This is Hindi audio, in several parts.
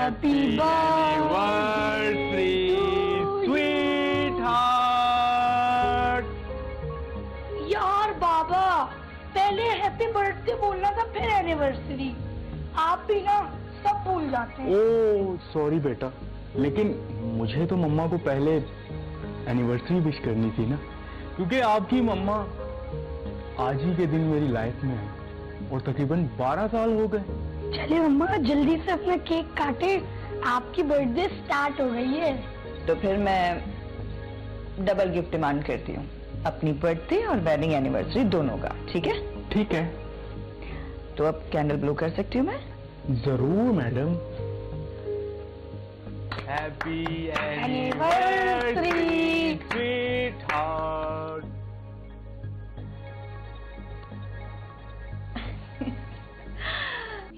Happy anniversary, sweetheart. यार बाबा, पहले हैप्पी बर्थडे बोलना था, फिर एनिवर्सरी। आप भी ना सब भूल जाते हैं। ओह सॉरी बेटा, लेकिन मुझे तो मम्मा को पहले एनिवर्सरी विश करनी थी ना, क्योंकि आपकी मम्मा आज ही के दिन मेरी लाइफ में है और तकरीबन 12 साल हो गए। चले मम्मा, जल्दी से अपना केक काटे, आपकी बर्थडे स्टार्ट हो गई है। तो फिर मैं डबल गिफ्ट डिमांड करती हूँ, अपनी बर्थडे और वेडिंग एनिवर्सरी दोनों का। ठीक है? ठीक है। तो अब कैंडल ब्लो कर सकती हूँ मैं? जरूर मैडम। Happy anniversary sweetheart.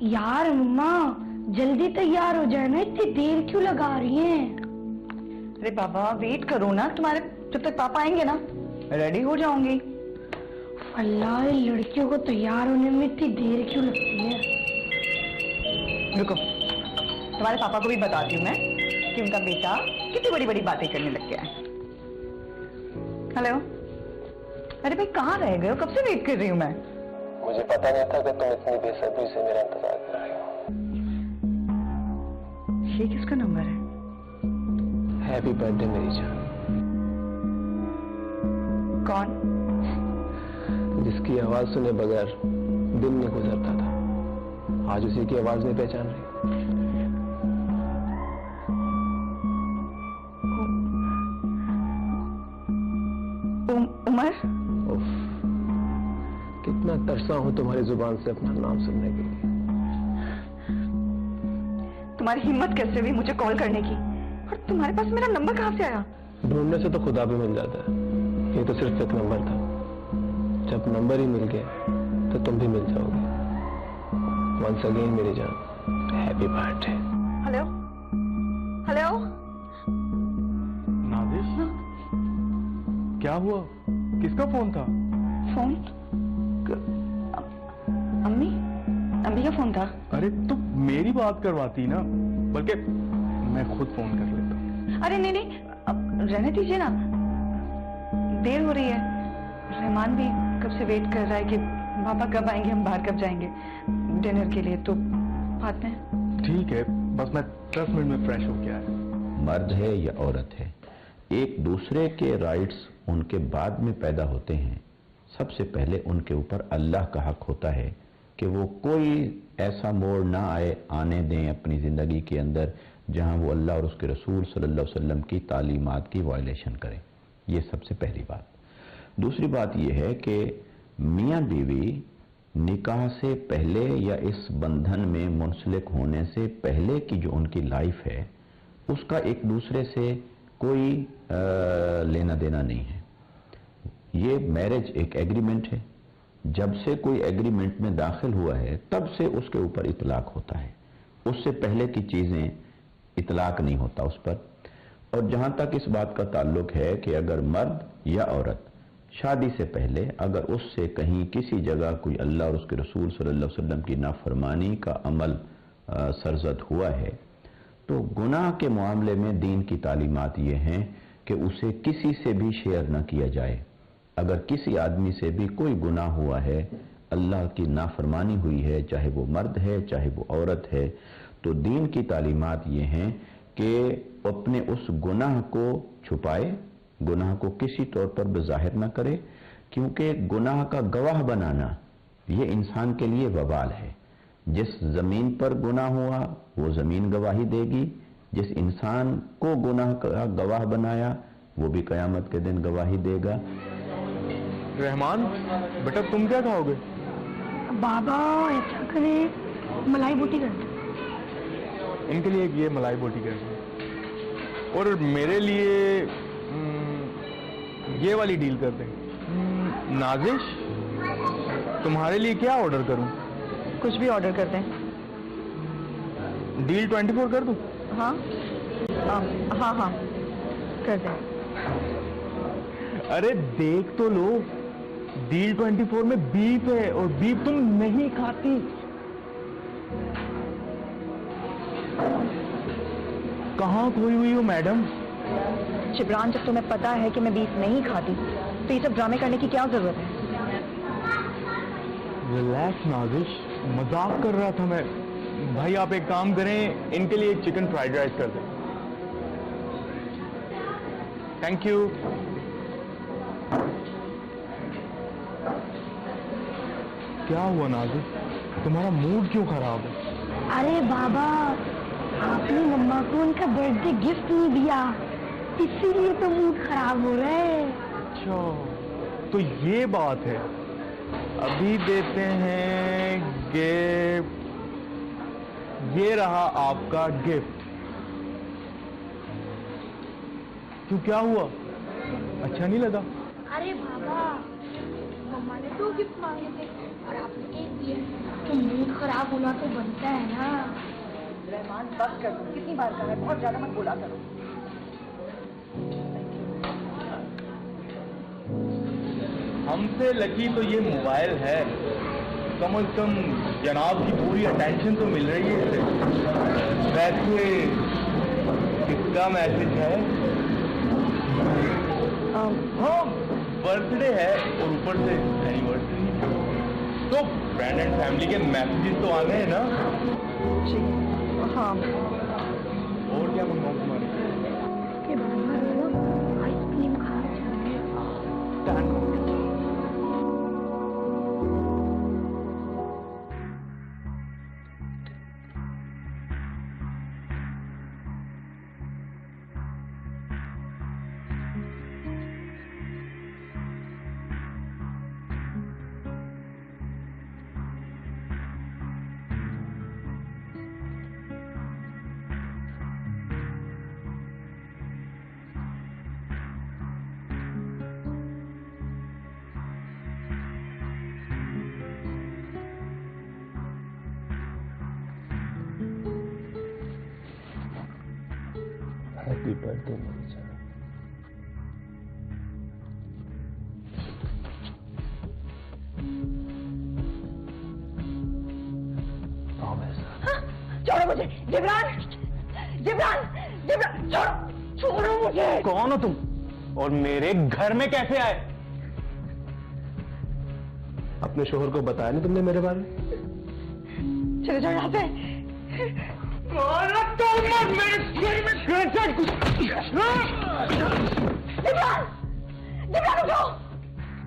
यार मम्मा, जल्दी तैयार हो जाए ना, इतनी देर क्यों लगा रही हैं? अरे बाबा वेट करो ना, तुम्हारे जब तक पापा आएंगे ना रेडी हो जाऊंगी। अल्लाह, लड़कियों को तैयार होने में इतनी देर क्यों लगती है? रुको, तुम्हारे पापा को भी बताती हूँ मैं कि उनका बेटा कितनी बड़ी बड़ी बातें करने लग गया है। हेलो, अरे भाई कहाँ रह गए हो? कब से वेट कर रही हूँ मैं। मुझे पता नहीं था कि तुम इतनी बेसब्री से मेरा इंतजार कर रही हो। ये किसका नंबर है? हैप्पी बर्थडे मेरी जान। कौन? जिसकी आवाज सुने बगैर दिन नहीं गुजरता था, आज उसी की आवाज में पहचान रही। उमर? उफ, कितना तरसा हूं तुम्हारी जुबान से अपना नाम सुनने के लिए। तुम्हारी हिम्मत कैसे हुई मुझे कॉल करने की? और तुम्हारे पास मेरा नंबर कहाँ से आया? ढूंढने से तो खुदा भी मिल जाता है, ये तो सिर्फ एक नंबर था। जब नंबर ही मिल गया तो तुम भी मिल जाओगे। वंस अगेन मेरी जान, happy birthday. Hello hello. Nadish, क्या हुआ? किसका फोन था? फोन? अम्मी? अम्मी का फोन था? अरे तो मेरी बात करवाती ना, बल्कि मैं खुद फोन कर लेता हूँ। अरे नहीं नहीं, अब रहने दीजिए ना, देर हो रही है। रहमान भी कब से वेट कर रहा है कि पापा कब आएंगे, हम बाहर कब जाएंगे डिनर के लिए, तो बात में। ठीक है, बस मैं 10 मिनट में फ्रेश हो गया है। मर्द है या औरत है, एक दूसरे के राइट्स उनके बाद में पैदा होते हैं। सबसे पहले उनके ऊपर अल्लाह का हक होता है कि वो कोई ऐसा मोड़ ना आने दें अपनी जिंदगी के अंदर जहां वो अल्लाह और उसके रसूल सल्लल्लाहु अलैहि वसल्लम की तालीमात की वायलेशन करें। ये सबसे पहली बात। दूसरी बात यह है कि मियां बीवी निकाह से पहले या इस बंधन में मुंसलिक होने से पहले की जो उनकी लाइफ है, उसका एक दूसरे से कोई लेना देना नहीं है। ये मैरिज एक एग्रीमेंट है। जब से कोई एग्रीमेंट में दाखिल हुआ है तब से उसके ऊपर इतलाक होता है, उससे पहले की चीजें इतलाक नहीं होता उस पर। और जहां तक इस बात का ताल्लुक है कि अगर मर्द या औरत शादी से पहले अगर उससे कहीं किसी जगह कोई अल्लाह और उसके रसूल सल्लल्लाहु अलैहि वसल्लम की नाफरमानी का अमल सरजद हुआ है, तो गुनाह के मामले में दीन की तालीमात ये हैं कि उसे किसी से भी शेयर न किया जाए। अगर किसी आदमी से भी कोई गुनाह हुआ है, अल्लाह की नाफरमानी हुई है, चाहे वो मर्द है चाहे वो औरत है, तो दीन की तालीमात ये हैं कि अपने उस गुनाह को छुपाए, गुनाह को किसी तौर पर बज़ाहिर न करे, क्योंकि गुनाह का गवाह बनाना ये इंसान के लिए वबाल है। जिस जमीन पर गुनाह हुआ वो जमीन गवाही देगी, जिस इंसान को गुनाह का गवाह बनाया वो भी क़यामत के दिन गवाही देगा। रहमान बेटा, तुम क्या खाओगे? बाबा ऐसा करे, मलाई बोटी कर दो। इनके लिए ये मलाई बोटी कर दो, और मेरे लिए ये वाली डील कर दें। नाजिश, तुम्हारे लिए क्या ऑर्डर करूं? कुछ भी ऑर्डर कर दें। डील 24 कर दूं? हाँ हाँ हाँ कर दें। अरे देख तो लो, डील 24 में बीफ है और बीफ तुम नहीं खाती। कहाँ खोई हुई हो मैडम? जिब्रान, जब तुम्हें पता है कि मैं बीफ नहीं खाती तो ये सब ड्रामे करने की क्या जरूरत है? रिलैक्स नाजिश, मजाक कर रहा था मैं। भाई आप एक काम करें, इनके लिए चिकन फ्राइड राइस कर दें। Thank you. क्या हुआ नाजिश, तुम्हारा मूड क्यों खराब है? अरे बाबा, आपने मम्मा को उनका बर्थडे गिफ्ट नहीं दिया, इसीलिए तो मूड खराब हो रहा है। अच्छा, तो ये बात है। अभी देते हैं गिफ्ट। ये रहा आपका गिफ्ट। क्यों, क्या हुआ? अच्छा नहीं लगा? अरे बाबा, मम्मा ने 2 गिफ्ट मांगे थे और आपने 1 दिया, तो मूड खराब होना तो बनता है ना। रहमान, बस कर दो, कितनी बार कहा है, बहुत ज्यादा मत बोला करो। हमसे लकी तो ये मोबाइल है, कम से कम जनाब की पूरी अटेंशन तो मिल रही है इसे। वैसे किसका मैसेज है? हाँ, बर्थडे है और ऊपर से एनिवर्सरी, तो फ्रेंड एंड फैमिली के मैसेजेस तो आने हैं ना। जी हाँ। और क्या मंगाऊं तुम्हारे? के बाद आइसक्रीम खाना चाहिए। हैप्पी बर्थडे मेरी जान। छोड़ो मुझे, जिब्रान, जिब्रान, जिब्रान, छोड़ो, छोड़ो मुझे। कौन हो तुम और मेरे घर में कैसे आए? अपने शोहर को बताया नहीं तुमने मेरे बारे में? चले जाओ यहाँ से। जिब्रान, जिब्रान उठो,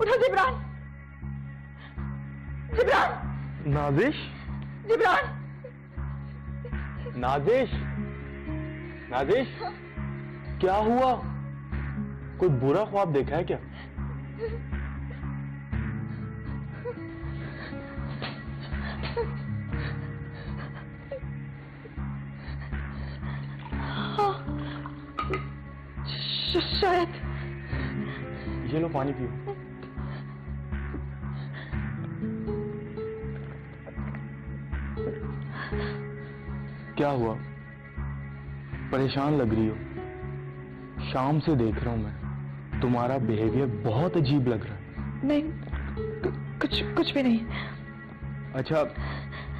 उठो जिब्रान, जिब्रान, नाजिश, जिब्रान। नाजिश, नाजिश, क्या हुआ? कोई बुरा ख्वाब देखा है क्या? शायद। ये लो पानी पियो। क्या हुआ? परेशान लग रही हो। शाम से देख रहा हूं मैं, तुम्हारा बिहेवियर बहुत अजीब लग रहा है। नहीं, कुछ भी नहीं। अच्छा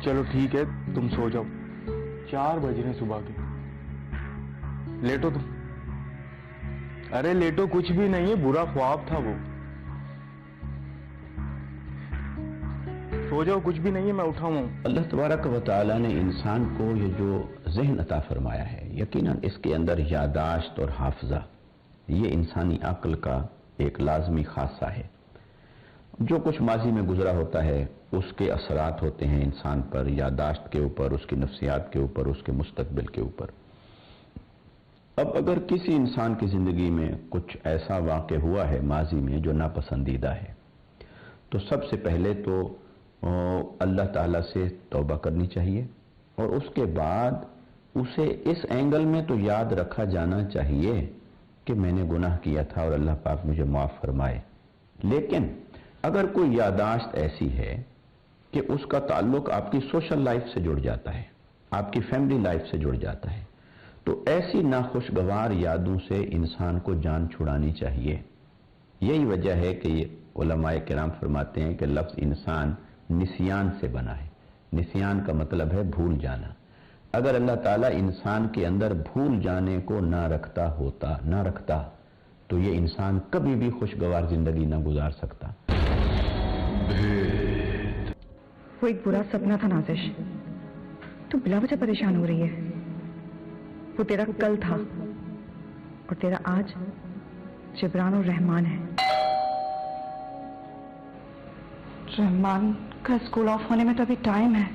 चलो ठीक है, तुम सो जाओ। 4 बज रहे सुबह के। लेटो तुम। अरे लेटो, कुछ भी नहीं है, बुरा ख्वाब था वो। सो जाओ, कुछ भी नहीं है, मैं उठा हूं। अल्लाह तबारक व तआला ने इंसान को ये जो ज़हन अता फरमाया है, यकीनन इसके अंदर यादाश्त और हाफजा, ये इंसानी अक्ल का एक लाजमी खासा है। जो कुछ माजी में गुजरा होता है उसके असरात होते हैं इंसान पर, यादाश्त के ऊपर, उसकी नफ्सियात के ऊपर, उसके मुस्तकबिल के ऊपर। अब अगर किसी इंसान की जिंदगी में कुछ ऐसा वाक़या हुआ है माजी में जो नापसंदीदा है, तो सबसे पहले तो अल्लाह ताला से तौबा करनी चाहिए और उसके बाद उसे इस एंगल में तो याद रखा जाना चाहिए कि मैंने गुनाह किया था और अल्लाह पाक मुझे माफ़ फरमाए। लेकिन अगर कोई यादाश्त ऐसी है कि उसका ताल्लुक आपकी सोशल लाइफ से जुड़ जाता है, आपकी फैमिली लाइफ से जुड़ जाता है, तो ऐसी नाखुशगवार यादों से इंसान को जान छुड़ानी चाहिए। यही वजह है कि ये उलमाए किराम फरमाते हैं कि लफ्ज़ इंसान निसियान से बना है। निसियान का मतलब है भूल जाना। अगर अल्लाह ताला इंसान के अंदर भूल जाने को ना रखता तो ये इंसान कभी भी खुशगवार जिंदगी ना गुजार सकता। वो एक बुरा सपना था नाजिश। तू बिला वजह परेशान हो रही है। वो तेरा कल था और तेरा आज जिब्रान और रहमान है। रहमान का स्कूल ऑफ होने में तो अभी टाइम है।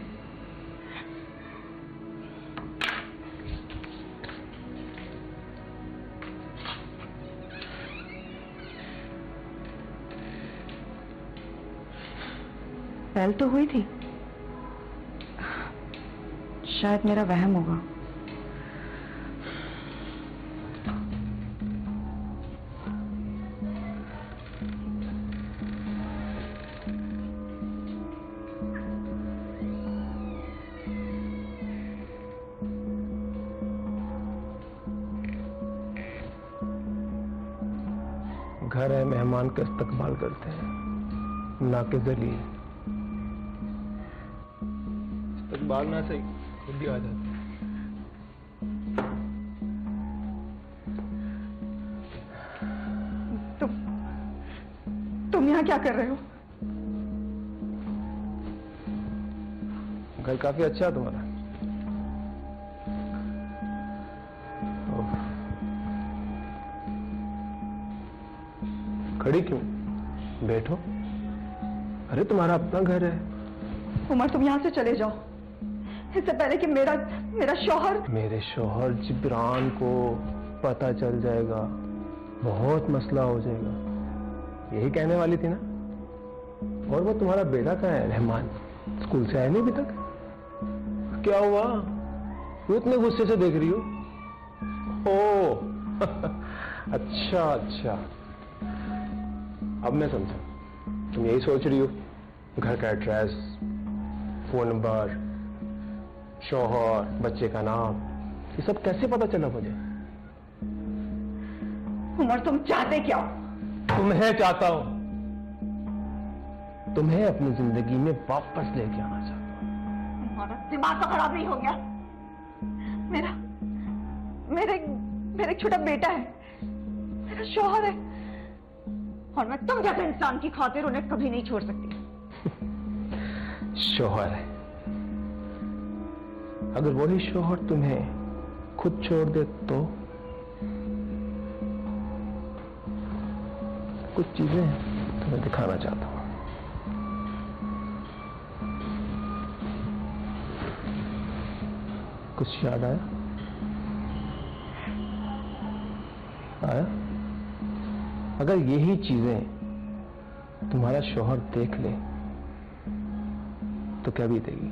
पहल तो हुई थी, शायद मेरा वहम होगा। घर है, मेहमान का इस्तकबाल करते हैं, ना के जरिए। इस्तकबाल ना सही खुद ही आ जाते हैं। तुम यहाँ क्या कर रहे हो? घर काफी अच्छा है तुम्हारा। खड़ी क्यों? बैठो। अरे तुम्हारा अपना घर है। उमर तुम यहाँ से चले जाओ, इससे पहले कि मेरा शौहर। मेरे शौहर जिब्रान को पता चल जाएगा, बहुत मसला हो जाएगा। यही कहने वाली थी ना? और वो तुम्हारा बेटा कहाँ है, रहमान? स्कूल से आया नहीं अभी तक? क्या हुआ? तू इतने गुस्से से देख रही हो? ओ अच्छा, अब मैं समझा। तुम यही सोच रही हो, घर का एड्रेस, फोन नंबर, शौहर, बच्चे का नाम, ये सब कैसे पता चला मुझे? उमर तुम चाहते क्या हो? तुम्हें चाहता हूं, तुम्हें अपनी जिंदगी में वापस लेके आना चाहता हूं। तुम्हारा दिमाग तो खराब नहीं हो गया? मेरा एक छोटा बेटा है, मेरा शौहर है, और मैं तुम जैसे इंसान की खातिर उन्हें कभी नहीं छोड़ सकती। शौहर है, अगर वही शौहर तुम्हें खुद छोड़ दे तो? कुछ चीजें तुम्हें दिखाना चाहता हूं। कुछ याद आया? अगर यही चीजें तुम्हारा शौहर देख ले तो क्या बीतेगी?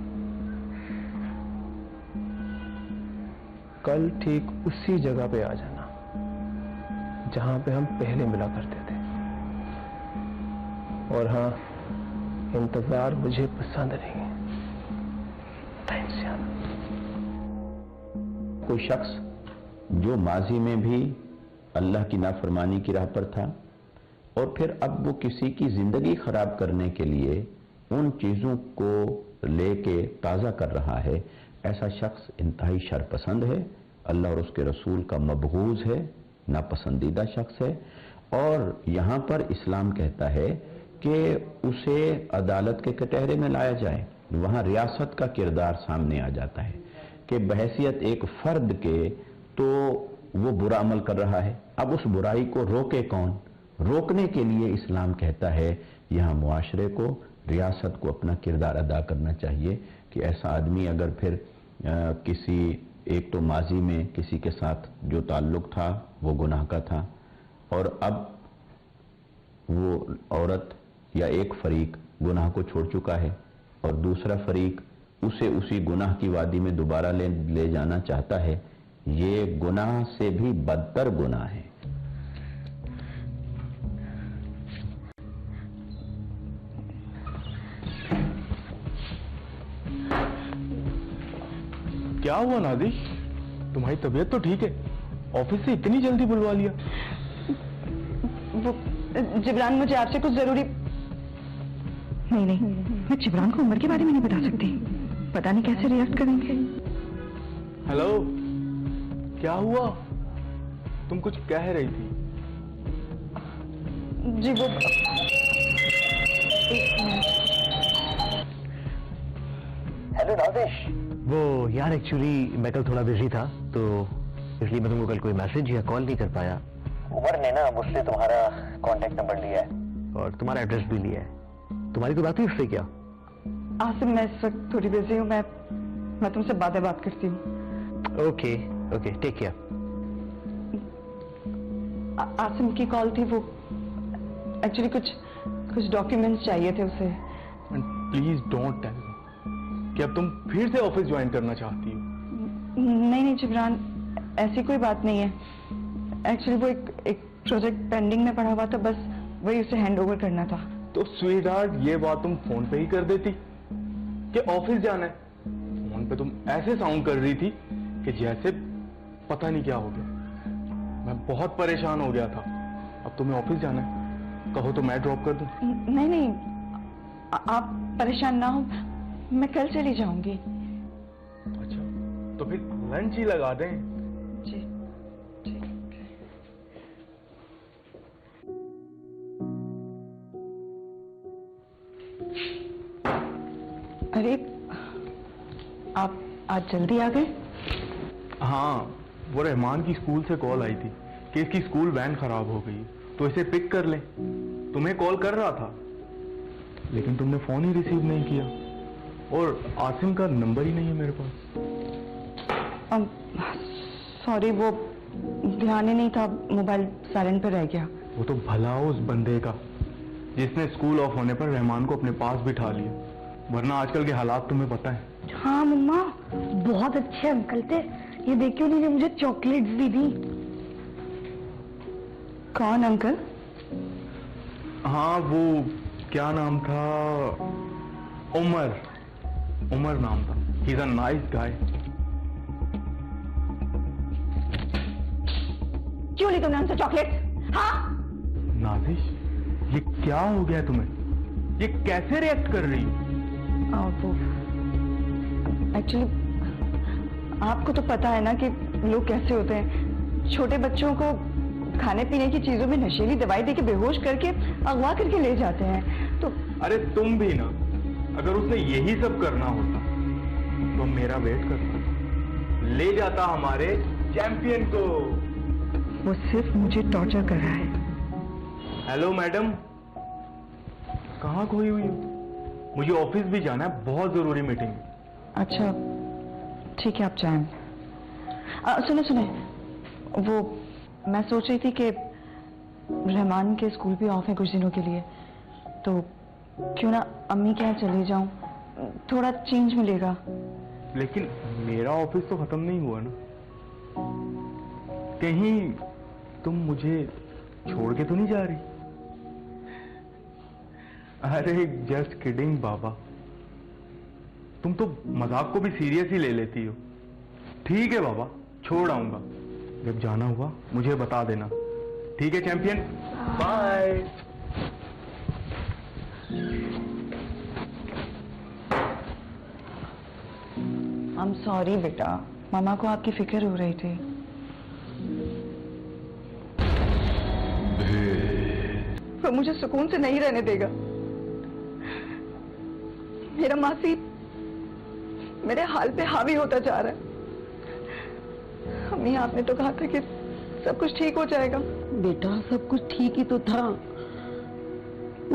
कल ठीक उसी जगह पे आ जाना जहां पे हम पहले मिला करते थे। और हाँ, इंतजार मुझे पसंद नहीं है, टाइम से आना। कोई शख्स जो माजी में भी अल्लाह की नाफरमानी की राह पर था और फिर अब वो किसी की जिंदगी खराब करने के लिए उन चीजों को लेके ताजा कर रहा है, ऐसा शख्स इंतहाई शरपसंद है, अल्लाह और उसके रसूल का मबगूज है, नापसंदीदा शख्स है। और यहां पर इस्लाम कहता है कि उसे अदालत के कटहरे में लाया जाए। वहां रियासत का किरदार सामने आ जाता है कि बहैसियत एक फर्द के तो वो बुरा अमल कर रहा है, अब उस बुराई को रोके कौन? रोकने के लिए इस्लाम कहता है यहां मुआशरे को, रियासत को अपना किरदार अदा करना चाहिए कि ऐसा आदमी अगर फिर किसी एक तो माजी में किसी के साथ जो ताल्लुक था वो गुनाह का था और अब वो औरत या एक फरीक गुनाह को छोड़ चुका है और दूसरा फरीक उसे उसी गुनाह की वादी में दोबारा ले जाना चाहता है, ये गुनाह से भी बदतर गुनाह है। क्या हुआ नादिश? तुम्हारी तबीयत तो ठीक है, ऑफिस से इतनी जल्दी बुलवा लिया? वो जिब्रान, मुझे आपसे कुछ जरूरी। नहीं, मैं जिब्रान को उम्र के बारे में नहीं बता सकती, पता नहीं कैसे रिएक्ट करेंगे। हेलो, क्या हुआ? तुम कुछ कह रही थी। जी वो एक मिनट। हेलो नादिश। वो यार एक्चुअली मैं कल थोड़ा बिजी था, तो इसलिए मैं तुमको कल कोई मैसेज या कॉल नहीं कर पाया। उमर ने ना मुझसे तुम्हारा कांटेक्ट नंबर लिया है और तुम्हारा एड्रेस भी लिया है। तुम्हारी कोई बात हुई उससे क्या? आसिम, मैं इस वक्त थोड़ी बिजी हूँ, मैं तुमसे बाद में बात करती हूँ। Okay okay, take care. Asim की कॉल थी, वो एक्चुअली कुछ डॉक्यूमेंट्स चाहिए थे उसे। प्लीज डोंट टेल कि अब तुम फिर से ऑफिस ज्वाइन करना चाहती हो। नहीं जिब्रान, ऐसी कोई बात नहीं है। एक्चुअली वो एक प्रोजेक्ट पेंडिंग में पड़ा हुआ था, बस वही उसे हैंड ओवर करना था। तो स्वीटहार्ट, ये बात तुम फोन पे ही कर देती कि ऑफिस जाना है। फोन पे तुम ऐसे साउंड कर रही थी कि जैसे पता नहीं क्या हो गया। मैं बहुत परेशान हो गया था। अब तुम्हें ऑफिस जाना है, कहो तो मैं ड्रॉप कर दूं? नहीं, आप परेशान ना हो, मैं कल चली जाऊंगी। अच्छा, तो फिर लंच ही लगा दें। जी ठीक है। अरे, आप आज जल्दी आ गए? हाँ, वो रहमान की स्कूल से कॉल आई थी कि इसकी स्कूल वैन खराब हो गई, तो इसे पिक कर ले। तुम्हें कॉल कर रहा था, लेकिन तुमने फोन ही रिसीव नहीं किया, और आसिम का नंबर ही नहीं है मेरे पास। सॉरी, वो ध्यान ही नहीं था, मोबाइल साइलेंट पे रह गया। वो तो भला उस बंदे का जिसने स्कूल ऑफ होने पर रहमान को अपने पास बिठा लिया, वरना आजकल के हालात तुम्हें पता है। हाँ मम्मा, बहुत अच्छे अंकल थे। ये देखिए, उन्होंने मुझे चॉकलेट्स भी दी। कौन अंकल? हाँ, वो क्या नाम था? उमर नाम था। He is a nice guy. क्यों ली तुमने हमसे चॉकलेट? हाँ, नाजिश, ये क्या हो गया तुम्हें? ये कैसे रिएक्ट कर रही हो? वो एक्चुअली आपको तो पता है ना कि लोग कैसे होते हैं। छोटे बच्चों को खाने पीने की चीजों में नशीली दवाई देके बेहोश करके अगवा करके ले जाते हैं। तो अरे तुम भी ना, अगर उसे यही सब करना होता तो मेरा वेट करता, ले जाता हमारे चैंपियन को। वो सिर्फ मुझे टॉर्चर कर रहा है। हेलो मैडम, कहाँ खोई हुई हो? मुझे ऑफिस भी जाना है, बहुत जरूरी मीटिंग है। अच्छा ठीक है, आप जाएं। सुने, वो मैं सोच रही थी कि रहमान के स्कूल भी ऑफ है कुछ दिनों के लिए, तो क्यों ना अम्मी के यहाँ चली जाऊं, थोड़ा चेंज मिलेगा। लेकिन मेरा ऑफिस तो खत्म नहीं हुआ ना। कहीं तुम मुझे छोड़ के तो नहीं जा रही? अरे जस्ट किडिंग बाबा, तुम तो मजाक को भी सीरियस ही ले लेती हो। ठीक है बाबा, छोड़ आऊंगा। जब जाना हुआ मुझे बता देना। ठीक है champion, bye. I am sorry बेटा, मामा को आपकी फिक्र हो रही थी। वो मुझे सुकून से नहीं रहने देगा। मेरा मासी मेरे हाल पे हावी होता जा रहा है। अम्मी, आपने तो कहा था कि सब कुछ ठीक हो जाएगा। बेटा, सब कुछ ठीक ही तो था।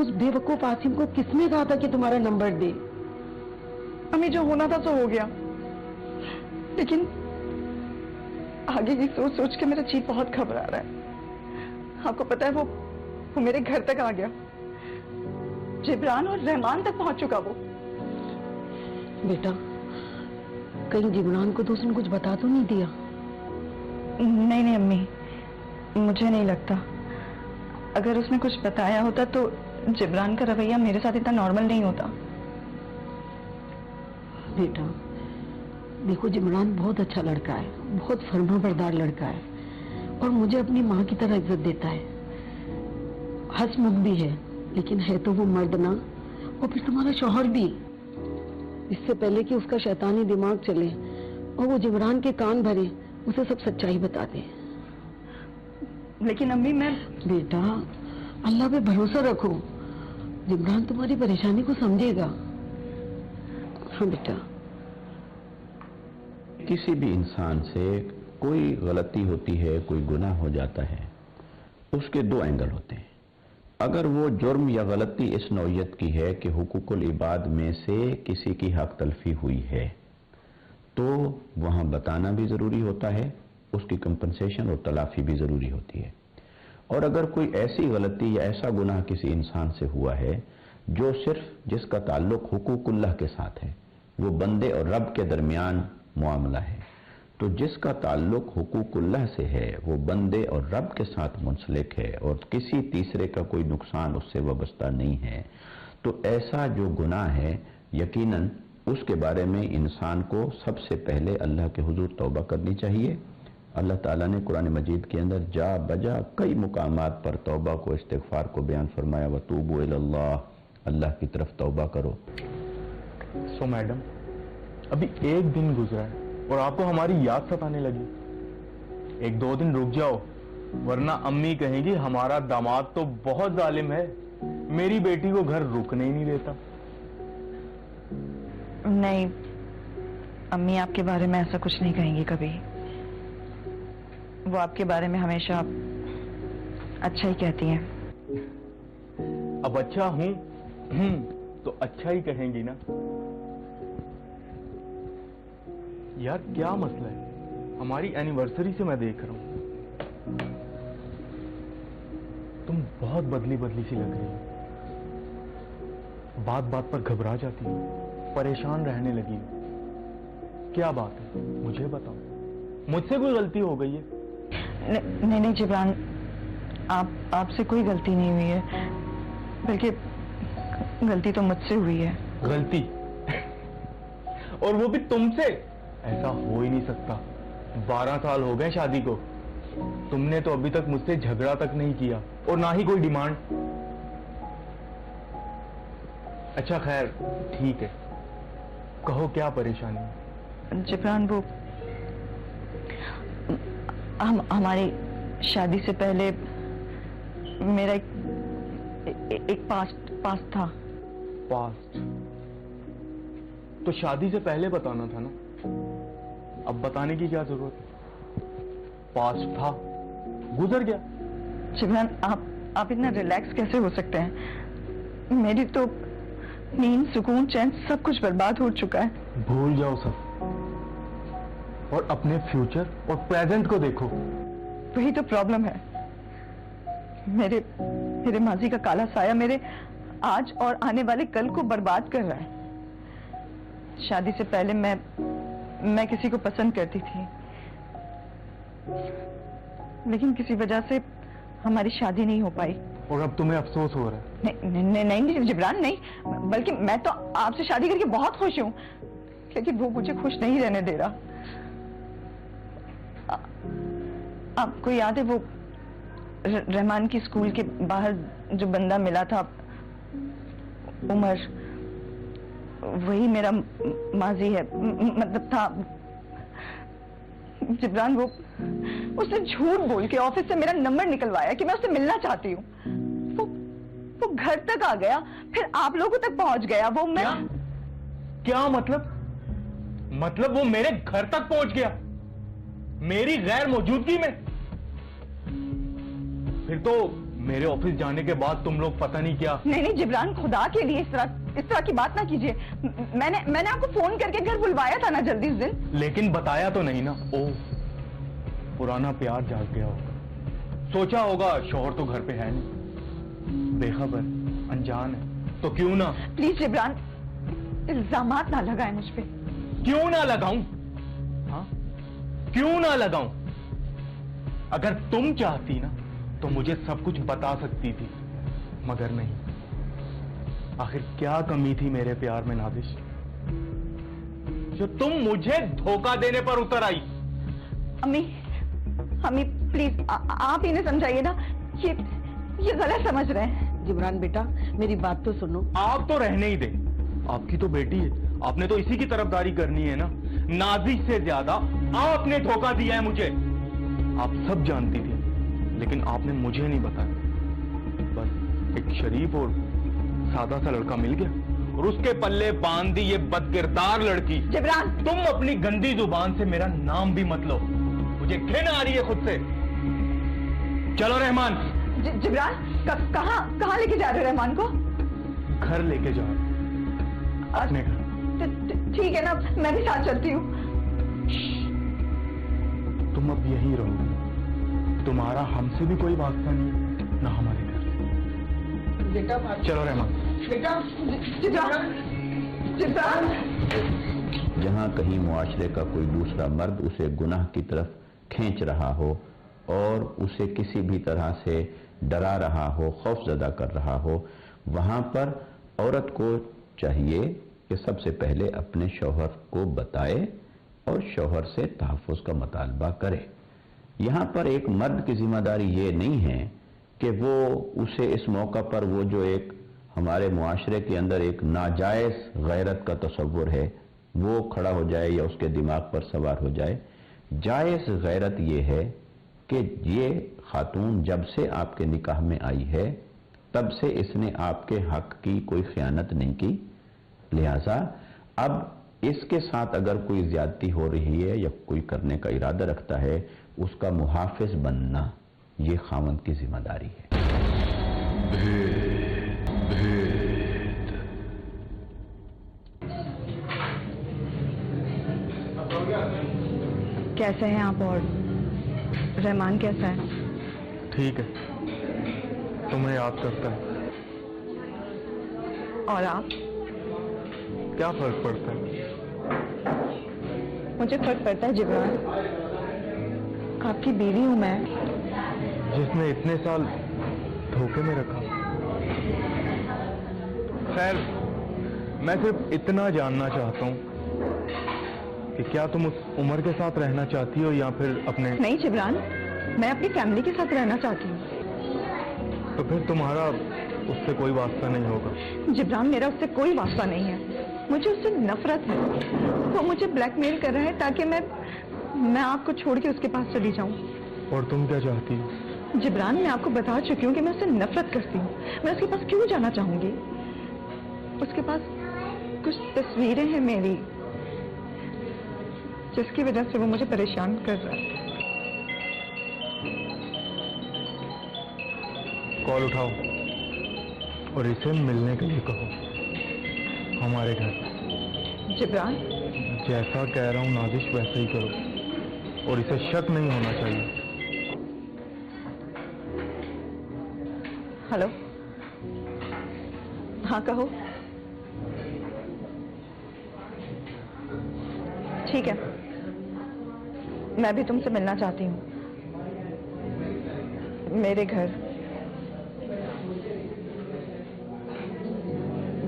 उस बेवकूफ आसिम को किसने कहा था कि तुम्हारा नंबर दे? अम्मी, जो होना था सो हो गया, लेकिन आगे की सोच सोच के मेरा जी बहुत घबरा रहा है। आपको पता है, वो मेरे घर तक आ गया। जिब्रान और रहमान तक पहुंच चुका वो। बेटा, कहीं जिब्रान को तो उसने कुछ बता तो नहीं दिया? नहीं अम्मी, मुझे नहीं लगता। अगर उसने कुछ बताया होता तो जिब्रान का रवैया मेरे साथ इतना नॉर्मल नहीं होता। बेटा देखो, जिब्रान बहुत अच्छा लड़का है, बहुत फर्माबरदार लड़का है, और मुझे अपनी माँ की तरह इज्जत देता है। हंसमुख भी है, लेकिन है तो वो मर्द ना। और फिर तुम्हारा शौहर भी। इससे पहले कि उसका शैतानी दिमाग चले, और वो जिमरान के कान भरे उसे सब सच्चाई बता दे। लेकिन अम्मी मैं बेटा अल्लाह पे भरोसा रखो, जिमरान तुम्हारी परेशानी को समझेगा। हाँ बेटा। किसी भी इंसान से कोई गलती होती है, कोई गुनाह हो जाता है, उसके दो एंगल होते हैं। अगर वो जुर्म या गलती इस नौइयत की है कि हुकूकुल इबाद में से किसी की हक तलफी हुई है, तो वहां बताना भी जरूरी होता है, उसकी कंपनसेशन और तलाफी भी जरूरी होती है। और अगर कोई ऐसी गलती या ऐसा गुनाह किसी इंसान से हुआ है जो सिर्फ जिसका ताल्लुक हुकूकुल्लाह के साथ है, वो बंदे और रब के दरमियान मामला है, तो जिसका ताल्लुक हुकूकुल्लाह से है वो बंदे और रब के साथ मुंसलिक है और किसी तीसरे का कोई नुकसान उससे वाबस्ता नहीं है, तो ऐसा जो गुनाह है यकीनन उसके बारे में इंसान को सबसे पहले अल्लाह के हुजूर तौबा करनी चाहिए। अल्लाह ताला ने कुरान मजीद के अंदर जा बजा कई मुकामात पर तौबा को, इस्तिगफार को बयान फरमाया, वतूबू इलल्लाह, अल्लाह की तरफ तौबा करो। सो मैडम, अभी एक दिन गुजरा है और आपको हमारी याद सताने लगी। एक दो दिन रुक जाओ, वरना अम्मी कहेंगी हमारा दामाद तो बहुत जालिम है, मेरी बेटी को घर रुकने ही नहीं देता। नहीं, अम्मी आपके बारे में ऐसा कुछ नहीं कहेंगी कभी। वो आपके बारे में हमेशा अच्छा ही कहती हैं। अब अच्छा हूं तो अच्छा ही कहेंगी ना। यार क्या मसला है, हमारी एनिवर्सरी से मैं देख रहा हूं तुम बहुत बदली बदली सी लग रही हो, बात बात पर घबरा जाती हो, परेशान रहने लगी हो। क्या बात है, मुझे बताओ, मुझसे कोई गलती हो गई है? नहीं जिब्रान, आपसे कोई गलती नहीं हुई है, बल्कि गलती तो मुझसे हुई है। गलती? और वो भी तुमसे? ऐसा हो ही नहीं सकता। 12 साल हो गए शादी को, तुमने तो अभी तक मुझसे झगड़ा तक नहीं किया और ना ही कोई डिमांड। अच्छा खैर ठीक है, कहो क्या परेशानी है? जिब्रान, वो हमारी शादी से पहले मेरा एक पास्ट था। पास्ट? तो शादी से पहले बताना था ना, अब बताने की क्या जरूरत है? पास्ट था, गुजर गया। जिब्रान, आप इतना रिलैक्स कैसे हो सकते हैं? मेरी तो नींद, सुकून, चैन सब कुछ बर्बाद हो चुका है। भूल जाओ सब और अपने फ्यूचर और प्रेजेंट को देखो। वही तो प्रॉब्लम है। मेरे माजी का काला साया मेरे आज और आने वाले कल को बर्बाद कर रहा है। शादी से पहले मैं किसी को पसंद करती थी, लेकिन किसी वजह से हमारी शादी नहीं हो पाई। और अब तुम्हें अफसोस हो रहा है? नहीं जिब्रान, नहीं, बल्कि मैं तो आपसे शादी करके बहुत खुश हूं, लेकिन वो मुझे खुश नहीं रहने दे रहा। आपको याद है वो रहमान की स्कूल के बाहर जो बंदा मिला था, उमर, वही मेरा माजी है, मतलब था। जिब्रान, वो उसने झूठ बोल के ऑफिस से मेरा नंबर निकलवाया कि मैं उससे मिलना चाहती हूँ। वो घर तक आ गया, फिर आप लोगों तक पहुंच गया। वो मैं क्या मतलब वो मेरे घर तक पहुंच गया मेरी गैर मौजूदगी में? फिर तो मेरे ऑफिस जाने के बाद तुम लोग पता नहीं क्या। नहीं जिब्रान, खुदा के लिए इस तरह की बात ना कीजिए। मैंने आपको फोन करके घर बुलवाया था ना जल्दी उस दिन। लेकिन बताया तो नहीं ना। ओह, पुराना प्यार जाग गया होगा, सोचा होगा शौहर तो घर पे है नहीं, बेखबर, अनजान है, तो क्यों ना। प्लीज जिब्रान, इल्जामात ना लगाए मुझ पे। क्यों ना लगाऊं? हाँ, क्यों ना लगाऊं? अगर तुम चाहती ना तो मुझे सब कुछ बता सकती थी, मगर नहीं। आखिर क्या कमी थी मेरे प्यार में नादिश, जो तुम मुझे धोखा देने पर उतर आई? अम्मी प्लीज आप इन्हें समझाइए ना, ये गलत समझ रहे हैं। जिब्रान बेटा, मेरी बात तो सुनो। आप तो रहने ही दे, आपकी तो बेटी है, आपने तो इसी की तरफदारी करनी है ना। नाजिश से ज्यादा आपने धोखा दिया है मुझे। आप सब जानती थी, लेकिन आपने मुझे नहीं बताया। बस एक शरीफ और सादा सा लड़का मिल गया और उसके पल्ले बांध दी ये बदकिरदार लड़की। जिब्रान, तुम अपनी गंदी जुबान से मेरा नाम भी मत लो, मुझे घृणा आ रही है खुद से। चलो रहमान। जिब्रान, कहाँ लेके जा रहे हो रहमान को? घर लेके जाओ, अपने घर। ठीक है ना, मैं भी साथ चलती हूँ। तुम अब यहीं रहो, तुम्हारा हमसे भी कोई वास्ता नहीं, ना हमारे घर से। बेटा, चलो रहमान। बेटा, जिब्रान, जहां कहीं मुआशरे का कोई दूसरा मर्द उसे गुनाह की तरफ खींच रहा हो और उसे किसी भी तरह से डरा रहा हो, खौफजदा कर रहा हो, वहां पर औरत को चाहिए कि सबसे पहले अपने शौहर को बताए और शौहर से तहफ़्फ़ुज़ का मुतालबा करे। यहाँ पर एक मर्द की जिम्मेदारी ये नहीं है कि वो उसे इस मौका पर वो जो एक हमारे मुआशरे के अंदर एक नाजायज़ गैरत का तसव्वुर है वो खड़ा हो जाए या उसके दिमाग पर सवार हो जाए। जायज़ गैरत ये है कि ये खातून जब से आपके निकाह में आई है तब से इसने आपके हक की कोई खयानत नहीं की, लिहाजा अब इसके साथ अगर कोई ज्यादती हो रही है या कोई करने का इरादा रखता है, उसका मुहाफिज बनना ये खामंद की जिम्मेदारी है। कैसे हैं आप और रहमान कैसा है? ठीक है, तुम्हें याद करता है। और आप? क्या फर्क पड़ता है? मुझे फर्क पड़ता है जिब्रान, आपकी बीवी हूं मैं। जिसने इतने साल धोखे में रखा। खैर, मैं सिर्फ इतना जानना चाहता हूं कि क्या तुम उस उमर के साथ रहना चाहती हो या फिर अपने? नहीं जिब्रान, मैं अपनी फैमिली के साथ रहना चाहती हूँ। तो फिर तुम्हारा उससे कोई वास्ता नहीं होगा? जिब्रान, मेरा उससे कोई वास्ता नहीं है, मुझे उससे नफरत है। वो मुझे ब्लैकमेल कर रहा है ताकि मैं आपको छोड़ के उसके पास चली जाऊं। और तुम क्या चाहती हो? जिब्रान, मैं आपको बता चुकी हूँ कि मैं उससे नफरत करती हूँ। मैं उसके पास क्यों जाना चाहूंगी? उसके पास कुछ तस्वीरें हैं मेरी, जिसकी वजह से वो मुझे परेशान कर रहा है। कॉल उठाओ और इसे मिलने के लिए कहो हमारे घर। जिब्रान, जैसा कह रहा हूं नाजिश वैसा ही करो और इसे शक नहीं होना चाहिए। हेलो, हाँ कहो। ठीक है, मैं भी तुमसे मिलना चाहती हूँ। मेरे घर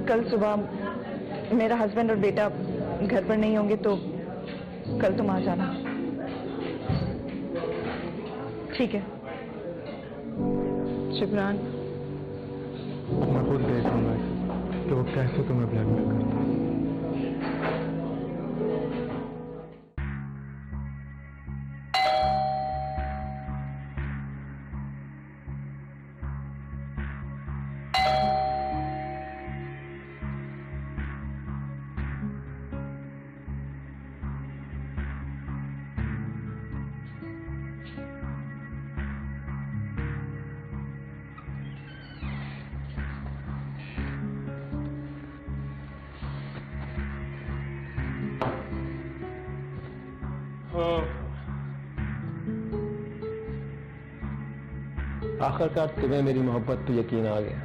कल सुबह मेरा हस्बैंड और बेटा घर पर नहीं होंगे तो कल तुम आ जाना, ठीक है? जिब्रान, मैं खुद देखूंगा कि वो कैसे तुम्हें ब्लैकमेल करता है। आखिरकार तुम्हें मेरी मोहब्बत पे यकीन आ गया।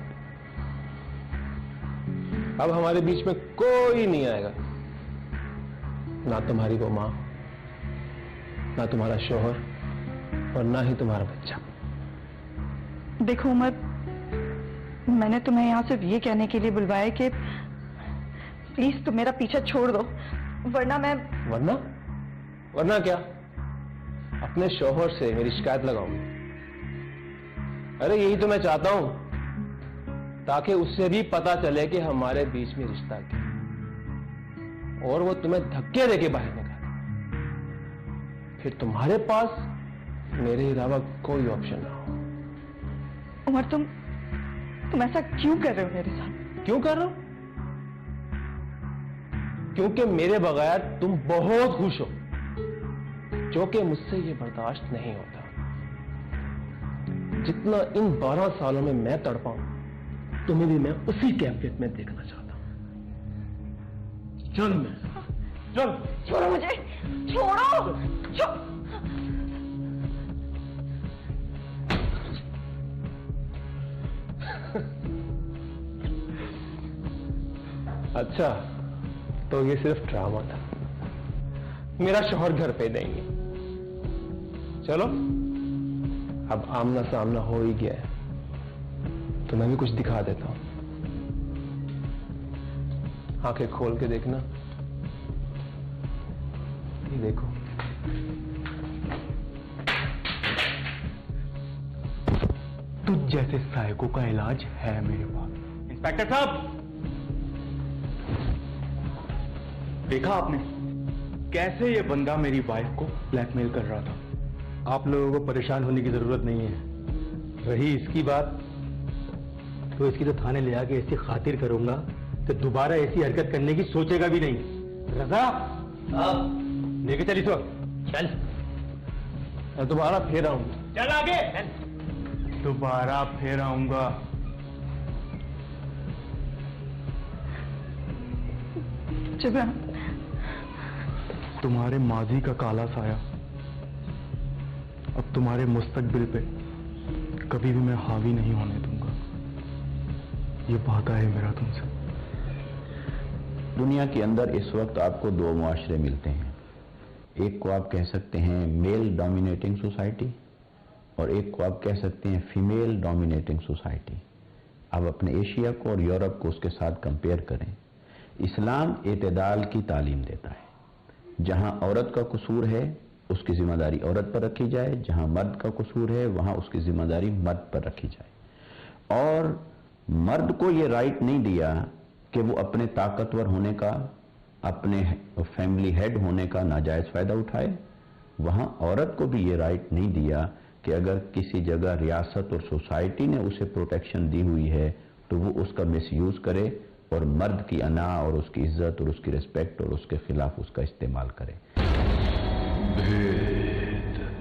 अब हमारे बीच में कोई नहीं आएगा, ना तुम्हारी वो मां, ना तुम्हारा शौहर और ना ही तुम्हारा बच्चा। देखो उमर, मैंने तुम्हें यहाँ सिर्फ ये कहने के लिए बुलवाया कि प्लीज तुम मेरा पीछा छोड़ दो, वरना मैं। वरना क्या? अपने शौहर से मेरी शिकायत लगाऊंगी। अरे यही तो मैं चाहता हूं, ताकि उससे भी पता चले कि हमारे बीच में रिश्ता क्या, और वो तुम्हें धक्के देके बाहर निकाले। फिर तुम्हारे पास मेरे अलावा कोई ऑप्शन ना हो। उमर, तुम ऐसा क्यों कर रहे हो मेरे साथ? क्यों कर रहा हूं? क्योंकि मेरे बगैर तुम बहुत खुश हो, जो कि मुझसे ये बर्दाश्त नहीं होता। जितना इन 12 सालों में मैं तड़पा हूं, तुम्हें भी मैं उसी कैफियत में देखना चाहता हूं। चल छोड़ो मुझे, छोड़ो। अच्छा, तो ये सिर्फ ड्रामा था। मेरा शौहर घर पे नहीं है। चलो, अब आमना सामना हो ही गया है, तो मैं भी कुछ दिखा देता हूं। आंखें खोल के देखना। ये देखो, तुझ जैसे साइको का इलाज है मेरे पास। इंस्पेक्टर साहब, देखा आपने कैसे ये बंदा मेरी वाइफ को ब्लैकमेल कर रहा था। आप लोगों को परेशान होने की जरूरत नहीं है। रही इसकी बात, तो इसकी तो थाने ले आके ऐसी खातिर करूंगा तो दोबारा ऐसी हरकत करने की सोचेगा भी नहीं। रजा, आप लेके चल इस वक्त। चल, मैं दोबारा फिर आऊंगा। चल आगे। दोबारा फिर आऊंगा। जिब्रान, तुम्हारे माजी का काला साया अब तुम्हारे मुस्तकबिल पे कभी भी मैं हावी नहीं होने दूंगा। ये वादा है मेरा तुमसे। दुनिया के अंदर इस वक्त आपको दो मुआशरे मिलते हैं। एक को आप कह सकते हैं मेल डोमिनेटिंग सोसाइटी, और एक को आप कह सकते हैं फीमेल डोमिनेटिंग सोसाइटी। अब अपने एशिया को और यूरोप को उसके साथ कंपेयर करें। इस्लाम एतदाल की तालीम देता है। जहां औरत का कसूर है उसकी जिम्मेदारी औरत पर रखी जाए, जहां मर्द का कसूर है वहां उसकी जिम्मेदारी मर्द पर रखी जाए। और मर्द को ये राइट नहीं दिया कि वो अपने ताकतवर होने का, अपने फैमिली हेड होने का नाजायज फायदा उठाए। वहां औरत को भी ये राइट नहीं दिया कि अगर किसी जगह रियासत और सोसाइटी ने उसे प्रोटेक्शन दी हुई है तो वो उसका मिसयूज करे और मर्द की अना और उसकी इज्जत और उसकी रिस्पेक्ट और उसके खिलाफ उसका इस्तेमाल करे।